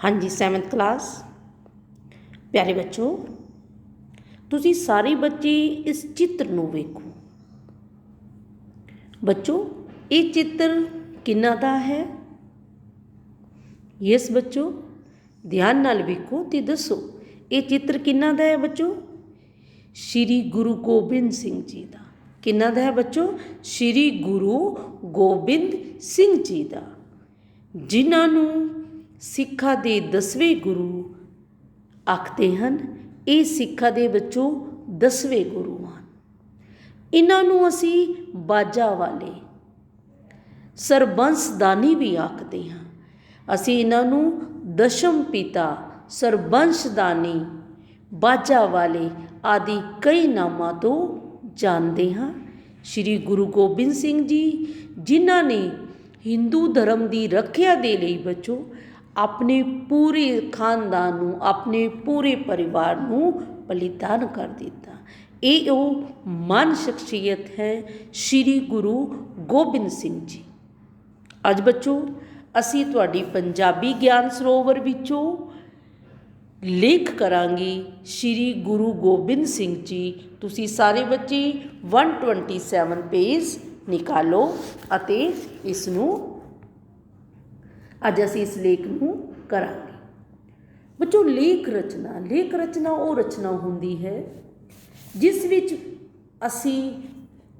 हाँ जी 7th class प्यारे बच्चों तुसी सारे बच्चे इस चित्र नूं वेखो। बच्चों ये चित्र किन्ना दा है? यस बच्चों ध्यान नाल वेखो ते दसो ये चित्र किन्ना दा है बच्चों? श्री गुरु गोबिंद सिंह जी दा। किन्ना दा है बच्चों? श्री गुरु गोबिंद सिंह जी दा, जिन्हां नूं सिक्खां दे 10वें गुरु आखते हैं। ये सिक्खां दे बच्चों 10वें गुरु हैं। इन्हां नूं असीं बाजा वाले सरबंशदानी भी आखते हैं। असीं इन्हां नूं दशम पिता सरबंशदानी बाजा वाले आदि कई नामां तो जानते हैं। श्री गुरु गोबिंद सिंह जी जिन्हां ने हिंदू धर्म की रखिया दे लई बच्चों अपने पूरे खानदान नूं अपने पूरे परिवार नूं बलिदान कर दिता। ये वो महान शख्सियत है श्री गुरु गोबिंद सिंह जी। अज बच्चों असी तुहाडी पंजाबी ज्ञान सरोवर विचों लेख करांगे श्री गुरु गोबिंद सिंह जी। तुसी सारे बच्चे 127 पेज निकालो अते इसनूं अज असी इस लेख नूं करांगे। बच्चों लेख रचना वो रचना हुंदी है जिस विच असी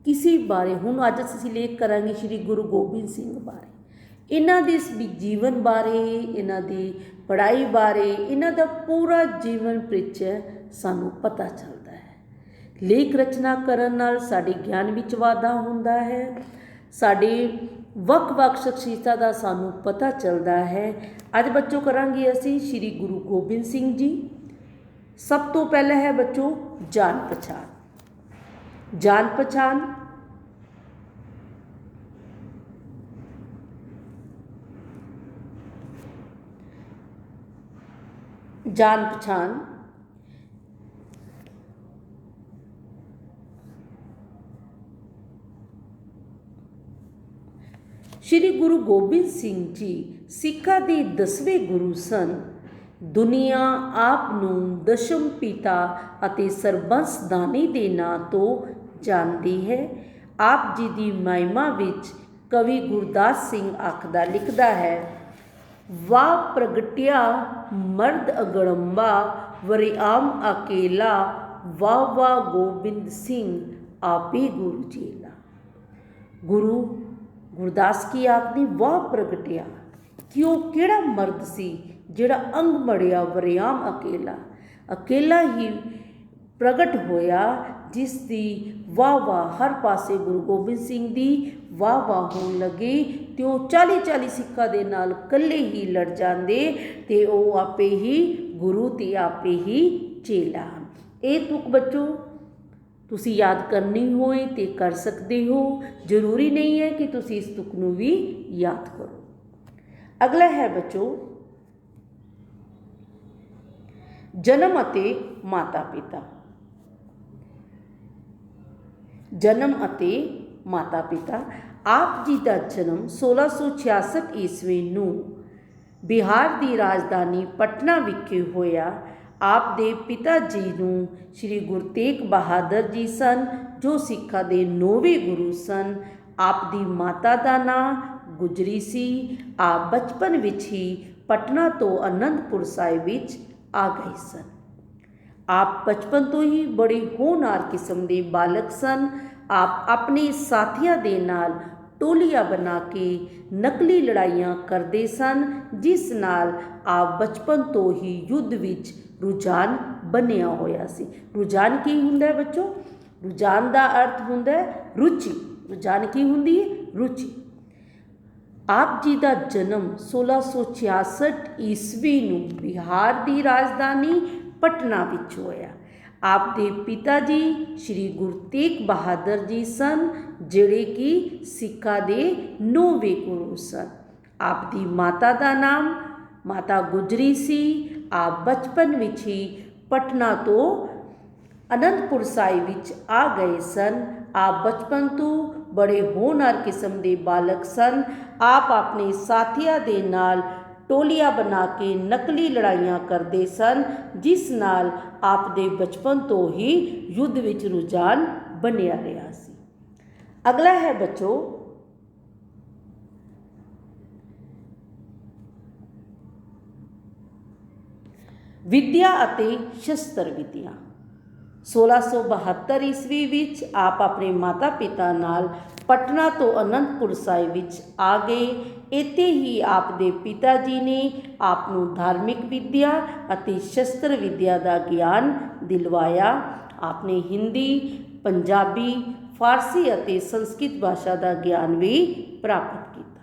किसी बारे हुण अज असी लेख करांगे श्री गुरु गोबिंद सिंह बारे, इन्हां दे जीवन बारे, इन्हां दी पढ़ाई बारे, इन्हां दा पूरा जीवन परिचय सानूं पता चलदा है। लेख रचना करन नाल साडे ज्ञान विच वाधा हुंदा है, साडे वख-वख शख्सियतां दा सानूं पता चलदा है। अज बच्चों करांगे असी श्री गुरु गोबिंद सिंह जी। सब तो पहला है बच्चों जान पहचान। जान पहचान जान पहचान श्री गुरु गोबिंद सिंह जी सिक्खां दे 10वें गुरु सन। दुनिया आप नूं दशम पिता अते सरबंशदानी दे नां तो जानदी है। आप जी दी महिमा विच कवि गुरदास सिंह आखदा लिखदा है, वाह प्रगटिया मर्द अगड़ंबा वरिआम अकेला, वाह वाह गोबिंद सिंह आपे गुरु चेला। गुरु गुरदास की आखदी वाह प्रगटिया कि वो किहड़ा मर्द सी जिहड़ा अंग मड़िया वरिआम अकेला, अकेला ही प्रगट होया जिस दी वाह वाह हर पासे गुरु गोबिंद सिंह दी वाह वाह होण लगी ते वो 40-40 सिक्खां दे नाल कल्ले ही लड़ जांदे ते वो आपे ही गुरु ते आपे ही चेला। ये तुक बच्चों तुसी याद करनी होए ते कर सकते हो, जरूरी नहीं है कि तुसी इस तुक नूं भी याद करो। अगला है बच्चों जन्म अते माता पिता। जन्म अते माता पिता आप जी का जन्म 1666 ईस्वी नूं बिहार की राजधानी पटना विखे होया। आप दे पिता जी नूं श्री गुरु तेग बहादुर जी सन जो सिक्खां दे 9वें गुरु सन। आप दी माता का नाम गुजरी सी। आप बचपन विच ही पटना तो आनंदपुर साहिब विच आ गए सन। आप बचपन तो ही बड़े होनहार किस्म के बालक सन। आप अपने साथियों के नाल टोलियां बना के नकली लड़ाइयां करते सन जिस नाल आप बचपन तो ही युद्ध विच रुझान बनिया होया सी। रुझान की हुंदा है बच्चों? रुझान का अर्थ हुंदा है रुचि। रुझान की हुंदी है? रुचि। आप जी का जन्म 1666 ईस्वी नूं बिहार की राजधानी पटना विच होया। आप दे पिता जी श्री गुरु तेग बहादुर जी सन जिहड़े कि सिक्खां दे 9वें गुरु सन। आप दी माता का नाम माता गुजरी सी। आप बचपन विच ही पटना तो आनंदपुर साहिब विच आ गए सन। आप बचपन तो बड़े होनहार किस्म के बालक सन। आप अपने साथियों के नाल ਟੋਲੀਆਂ ਬਣਾ ਕੇ ਨਕਲੀ ਲੜਾਈਆਂ ਕਰਦੇ ਸਨ, ਜਿਸ ਨਾਲ ਆਪ ਦੇ ਬਚਪਨ ਤੋਂ ਹੀ ਯੁੱਧ ਵਿੱਚ ਰੁਝਾਨ ਬਣਿਆ ਰਿਹਾ ਸੀ। ਅਗਲਾ ਹੈ ਬੱਚੋ ਵਿਦਿਆ ਅਤੇ ਸ਼ਸਤਰ ਵਿਦਿਆ। 1672 ਈਸਵੀ ਵਿੱਚ ਆਪ ਆਪਣੇ ਮਾਤਾ ਪਿਤਾ ਨਾਲ ਪਟਨਾ ਤੋਂ ਅਨੰਦਪੁਰ ਸਾਹਿਬ ਵਿੱਚ ਆ ਗਏ। ਇੱਥੇ ਹੀ ਆਪ ਦੇ ਪਿਤਾ ਜੀ ਨੇ ਆਪ ਨੂੰ ਧਾਰਮਿਕ ਵਿਦਿਆ ਅਤੇ ਸ਼ਸਤਰ ਵਿਦਿਆ ਦਾ ਗਿਆਨ ਦਿਲਵਾਇਆ। ਆਪ ਨੇ ਹਿੰਦੀ, ਪੰਜਾਬੀ, ਫਾਰਸੀ ਅਤੇ ਸੰਸਕ੍ਰਿਤ ਭਾਸ਼ਾ ਦਾ ਗਿਆਨ ਵੀ ਪ੍ਰਾਪਤ ਕੀਤਾ।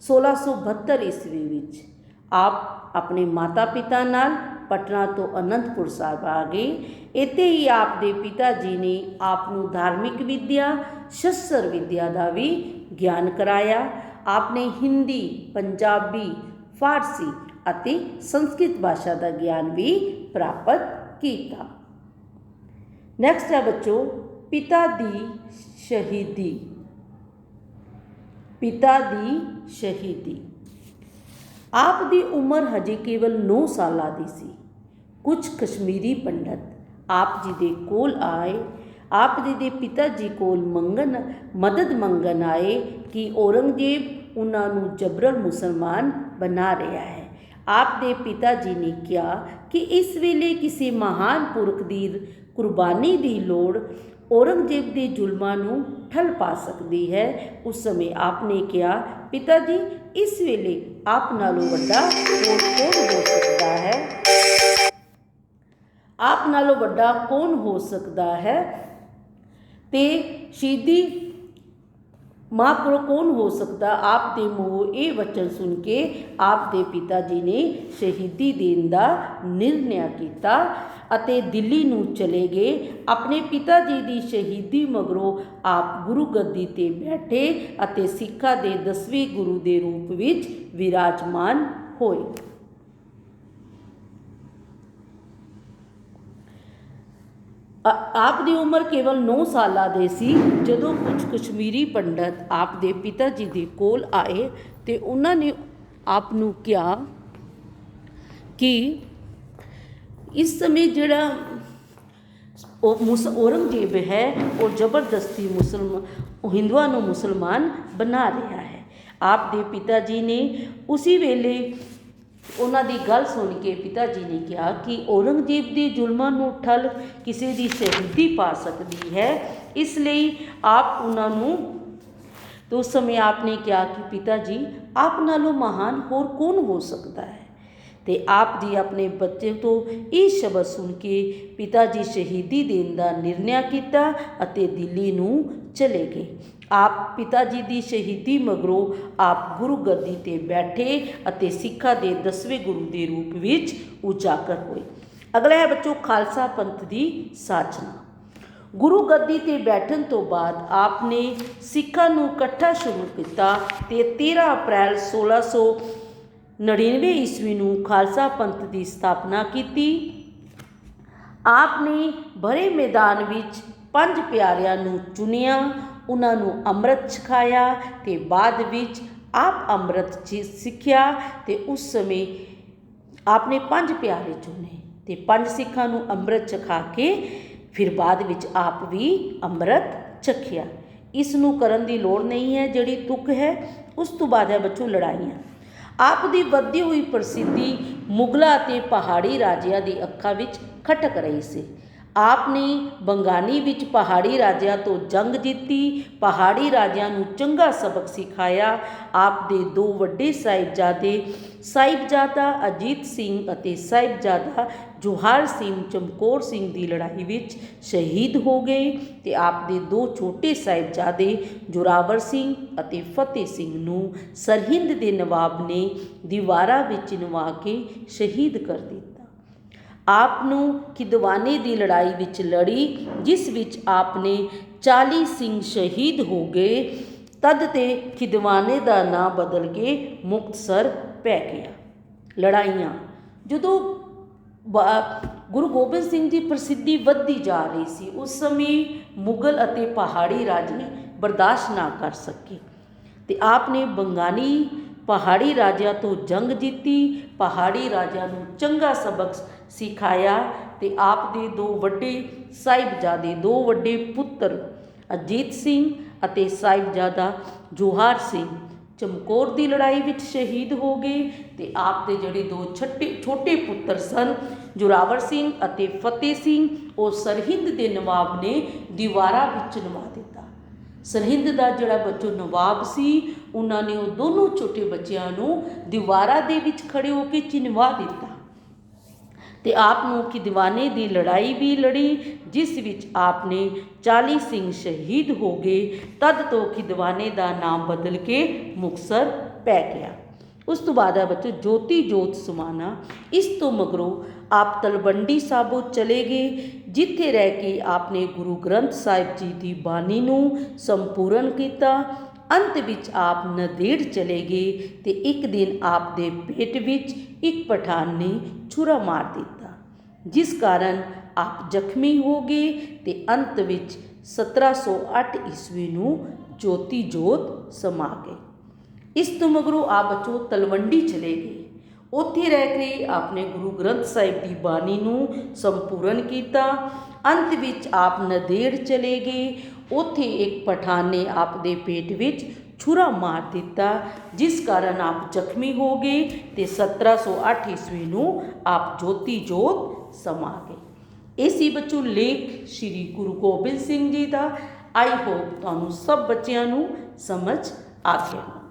1672 ਈਸਵੀ ਵਿੱਚ ਆਪ ਆਪਣੇ ਮਾਤਾ ਪਿਤਾ ਨਾਲ ਪਟਨਾ ਤੋਂ ਅਨੰਦਪੁਰ ਸਾਹਿਬ ਆ ਗਏ। ਇੱਥੇ ਹੀ ਆਪ ਦੇ ਪਿਤਾ ਜੀ ਨੇ ਆਪ ਨੂੰ ਧਾਰਮਿਕ ਵਿਦਿਆ, ਸ਼ਸਤਰ ਵਿਦਿਆ ਦਾ ਵੀ ਗਿਆਨ ਕਰਾਇਆ। ਆਪ ਨੇ ਹਿੰਦੀ, ਪੰਜਾਬੀ, ਫਾਰਸੀ ਅਤੇ ਸੰਸਕ੍ਰਿਤ ਭਾਸ਼ਾ ਦਾ ਗਿਆਨ ਵੀ ਪ੍ਰਾਪਤ ਕੀਤਾ। ਨੈਕਸਟ ਹੈ ਬੱਚੋ ਪਿਤਾ ਦੀ ਸ਼ਹੀਦੀ। ਪਿਤਾ ਦੀ ਸ਼ਹੀਦੀ। ਆਪ ਦੀ ਉਮਰ ਹਜੇ ਕੇਵਲ 9 ਸਾਲਾਂ ਦੀ ਸੀ। ਕੁਝ ਕਸ਼ਮੀਰੀ ਪੰਡਤ ਆਪ ਜੀ ਦੇ ਕੋਲ ਆਏ। ਆਪ ਜੀ ਦੇ ਪਿਤਾ ਜੀ ਕੋਲ ਮਦਦ ਮੰਗਣ ਆਏ ਕਿ ਔਰੰਗਜ਼ੇਬ ਉਹਨਾਂ ਨੂੰ ਜਬਰਨ ਮੁਸਲਮਾਨ ਬਣਾ ਰਿਹਾ ਹੈ। ਆਪ ਦੇ ਪਿਤਾ ਜੀ ਨੇ ਕਿਹਾ ਕਿ ਇਸ ਵੇਲੇ ਕਿਸੇ ਮਹਾਨ ਪੁਰਖ ਦੀ ਕੁਰਬਾਨੀ ਦੀ ਲੋੜ ਔਰੰਗਜ਼ੇਬ ਦੇ ਜ਼ੁਲਮਾਂ ਨੂੰ ਠੱਲ ਪਾ ਸਕਦੀ ਹੈ। ਉਸ ਸਮੇਂ ਆਪ ਨੇ ਕਿਹਾ, ਪਿਤਾ ਜੀ ਇਸ ਵੇਲੇ ਆਪ ਨਾਲੋਂ ਵੱਡਾ ਹੋਰ ਕੌਣ ਹੋ ਸਕਦਾ ਹੈ? ਆਪ ਨਾਲੋਂ ਵੱਡਾ ਕੌਣ ਹੋ ਸਕਦਾ ਹੈ ਤੇ ਸ਼ਹੀਦੀ ਮਹਾਂਪੁਰਖ ਕੌਣ ਹੋ ਸਕਦਾ? ਆਪ ਦੇ ਮੂੰਹੋਂ ਇਹ ਵਚਨ ਸੁਣ ਕੇ ਆਪ ਦੇ ਪਿਤਾ ਜੀ ਨੇ ਸ਼ਹੀਦੀ ਦੇਣ ਦਾ ਨਿਰਣੈ ਕੀਤਾ ਅਤੇ ਦਿੱਲੀ ਨੂੰ ਚਲੇ ਗਏ। ਆਪਣੇ ਪਿਤਾ ਜੀ ਦੀ ਸ਼ਹੀਦੀ ਮਗਰੋਂ ਆਪ ਗੁਰੂ ਗੱਦੀ 'ਤੇ ਬੈਠੇ ਅਤੇ ਸਿੱਖਾਂ ਦੇ 10ਵੇਂ ਗੁਰੂ ਦੇ ਰੂਪ ਵਿੱਚ ਵਿਰਾਜਮਾਨ ਹੋਏ। ਆਪ ਦੀ ਉਮਰ ਕੇਵਲ 9 ਸਾਲਾਂ ਦੇ ਸੀ ਜਦੋਂ ਕੁਝ ਕਸ਼ਮੀਰੀ ਪੰਡਤ ਆਪ ਦੇ ਪਿਤਾ ਜੀ ਦੇ ਕੋਲ ਆਏ ਤੇ ਉਹਨਾਂ ਨੇ ਆਪ ਨੂੰ ਕਿਹਾ ਕਿ ਇਸ ਸਮੇਂ ਜਿਹੜਾ ਔਰੰਗਜ਼ੇਬ ਹੈ ਉਹ ਜ਼ਬਰਦਸਤੀ ਹਿੰਦੂਆਂ ਨੂੰ ਮੁਸਲਮਾਨ ਬਣਾ ਰਿਹਾ ਹੈ। ਆਪ ਦੇ ਪਿਤਾ ਜੀ ਨੇ ਉਸੇ ਵੇਲੇ ਉਹਨਾਂ ਦੀ ਗੱਲ ਸੁਣ ਕੇ ਪਿਤਾ ਜੀ ਨੇ ਕਿਹਾ ਕਿ ਔਰੰਗਜ਼ੇਬ ਦੇ ਜ਼ੁਲਮਾਂ ਨੂੰ ਠੱਲ ਕਿਸੇ ਦੀ ਸ਼ਹੀਦੀ ਪਾ ਸਕਦੀ ਹੈ, ਇਸ ਲਈ ਆਪ ਉਹਨਾਂ ਨੂੰ तो उस समय आपने क्या कि पिता जी आप नालों महान होर कौन हो सकता है। तो आप जी अपने बच्चे तो ये शब्द सुन के पिता जी शहीदी देने का निर्णय किया अते दिल्ली नूं चले गए। आप पिता जी की शहीदी मगरों आप गुरु गद्दी ते बैठे अते सिखा दे 10वें गुरु के रूप विच उजागर हुए। अगला है बच्चों खालसा पंथ की साजना। गुरु गद्दी ते बैठन तो बाद आपने सिखा नूं इकट्ठा शुरू किया ते 13 अप्रैल 1699 ईस्वी नूं खालसा पंथ की स्थापना की। आपने भरे मैदान विच 5 प्यारियां नूं चुनिया, उन्हां नूं अमृत छकाया ते बाद विच आप अमृत सिक्ख्या ते उस समय आपने 5 प्यारे चुने ते 5 सिखां नूं अमृत छका के फिर बाद विच आप भी अमृत चखिया। इस नूं करन दी लोड़ नहीं है जिहड़ी तुक है। उस तो बाद है बच्चों लड़ाइयाँ। आप दी वधदी हुई प्रसिद्धि मुगलों ते पहाड़ी राजियां दी अखां विच खटक रही सी। आपने बंगानी विच पहाड़ी राजियां तो जंग जीती, पहाड़ी राजियां नूं चंगा सबक सिखाया। आप दे 2 वड्डे साहिबजादा अजीत सिंह अते साहिबजादा जोहार सिंह चमकौर सिंह की लड़ाई विच शहीद हो गए ते आप दे 2 छोटे साहिबजादे जोरावर सिंह अते फतेह सिंह नूं सरहिंद के नवाब ने दीवारा विच नवा के शहीद कर दिता। आपनू खिदवाने की लड़ाई विच लड़ी जिस विच आपने 40 सिंह शहीद हो गए। तद ते खिदवाने का नाम बदल के मुक्तसर पै गया। लड़ाइयाँ जदों गुरु गोबिंद सिंह की प्रसिद्धि वधदी जा रही सी उस समय मुगल अते पहाड़ी राजे बर्दाश्त ना कर सके ते आपने बंगानी ਪਹਾੜੀ ਰਾਜਿਆਂ ਤੋਂ ਜੰਗ ਜਿੱਤੀ, ਪਹਾੜੀ ਰਾਜਿਆਂ ਨੂੰ ਚੰਗਾ ਸਬਕ ਸਿਖਾਇਆ ਤੇ ਆਪ ਦੇ ਦੋ ਵੱਡੇ ਸਾਹਿਬਜ਼ਾਦੇ, ਦੋ ਵੱਡੇ ਪੁੱਤਰ ਅਜੀਤ ਸਿੰਘ ਅਤੇ ਸਾਹਿਬਜ਼ਾਦਾ ਜੋਹਾਰ ਸਿੰਘ ਚਮਕੌਰ ਦੀ ਲੜਾਈ ਵਿੱਚ ਸ਼ਹੀਦ ਹੋ ਗਏ। ਤੇ ਆਪ ਦੇ ਜਿਹੜੇ ਦੋ ਛੋਟੇ ਪੁੱਤਰ ਸਨ ਜ਼ੋਰਾਵਰ ਸਿੰਘ ਅਤੇ ਫਤਿਹ ਸਿੰਘ, ਉਹ ਸਰਹਿੰਦ ਦੇ ਨਵਾਬ ਨੇ ਦੀਵਾਰਾਂ ਵਿੱਚ ਨਵਾ ਦਿੱਤਾ। ਸਰਹਿੰਦ ਦਾ ਜਿਹੜਾ ਜੋ ਨਵਾਬ ਸੀ, ਉਹਨਾਂ ਨੇ ਉਹ ਦੋਨੋਂ ਛੋਟੇ ਬੱਚਿਆਂ ਨੂੰ ਦੀਵਾਰਾਂ ਦੇ ਵਿੱਚ ਖੜੇ ਹੋ ਕੇ ਚਿਣਵਾ ਦਿੱਤਾ ਤੇ ਆਪ ਨੂੰ ਖਿਦਵਾਨੇ ਦੀ ਲੜਾਈ ਵੀ ਲੜੀ, ਜਿਸ ਵਿੱਚ ਆਪ ਨੇ 40 ਸਿੰਘ ਸ਼ਹੀਦ ਹੋ ਗਏ। ਤਦ ਤੋਂ ਖਿਦਵਾਨੇ ਦਾ ਨਾਮ ਬਦਲ ਕੇ ਮੁਕਤਸਰ ਪੈ ਗਿਆ। ਉਸ ਤੋਂ ਬਾਅਦ ਆ ਬੱਚੋ ਜੋਤੀ ਜੋਤ ਸਮਾਣਾ। ਇਸ ਤੋਂ ਮਗਰੋਂ ਆਪ ਤਲਵੰਡੀ ਸਾਬੋ ਚਲੇ ਗਏ, ਜਿੱਥੇ ਰਹਿ ਕੇ ਆਪ ਨੇ ਗੁਰੂ ਗ੍ਰੰਥ ਸਾਹਿਬ ਜੀ ਦੀ ਬਾਣੀ ਨੂੰ ਸੰਪੂਰਨ ਕੀਤਾ। ਅੰਤ ਵਿੱਚ ਆਪ ਨੰਦੇੜ ਚਲੇ ਗਏ ਤੇ ਇੱਕ ਦਿਨ ਆਪ ਦੇ ਪੇਟ ਵਿੱਚ ਇੱਕ ਪਠਾਨ ਨੇ ਛੁਰਾ ਮਾਰ ਦਿੱਤਾ, ਜਿਸ ਕਾਰਨ ਆਪ ਜ਼ਖਮੀ ਹੋ ਗਏ ਤੇ ਅੰਤ ਵਿੱਚ 1708 ਈਸਵੀ ਨੂੰ ਜੋਤੀ ਜੋਤ ਸਮਾ ਗਏ। ਇਸ ਤੋਂ ਮਗਰੋਂ ਆਪ ਬੱਚੋ ਤਲਵੰਡੀ ਚਲੇ ਗਏ। ਉੱਥੇ ਰਹਿ ਕੇ ਆਪਨੇ ਗੁਰੂ ਗ੍ਰੰਥ ਸਾਹਿਬ ਦੀ ਬਾਣੀ ਨੂੰ ਸੰਪੂਰਨ ਕੀਤਾ। ਅੰਤ ਵਿੱਚ ਆਪ ਨੰਦੇੜ ਚਲੇ ਗਏ। ਉੱਥੇ ਇੱਕ ਪਠਾਨ ਨੇ ਆਪ ਦੇ ਪੇਟ ਵਿੱਚ ਛੁਰਾ ਮਾਰ ਦਿੱਤਾ, ਜਿਸ ਕਾਰਨ ਆਪ ਜ਼ਖਮੀ ਹੋ ਗਏ ਤੇ 1708 ਈਸਵੀ ਨੂੰ ਆਪ ਜੋਤੀ ਜੋਤ ਸਮਾ ਗਏ। ਇਹ ਸੀ ਬੱਚੋ ਲੇਖ ਸ਼੍ਰੀ ਗੁਰੂ ਗੋਬਿੰਦ ਸਿੰਘ ਜੀ ਦਾ। ਆਈ ਹੋਪ ਤੁਹਾਨੂੰ ਸਭ ਬੱਚਿਆਂ ਨੂੰ ਸਮਝ ਆ ਗਿਆ।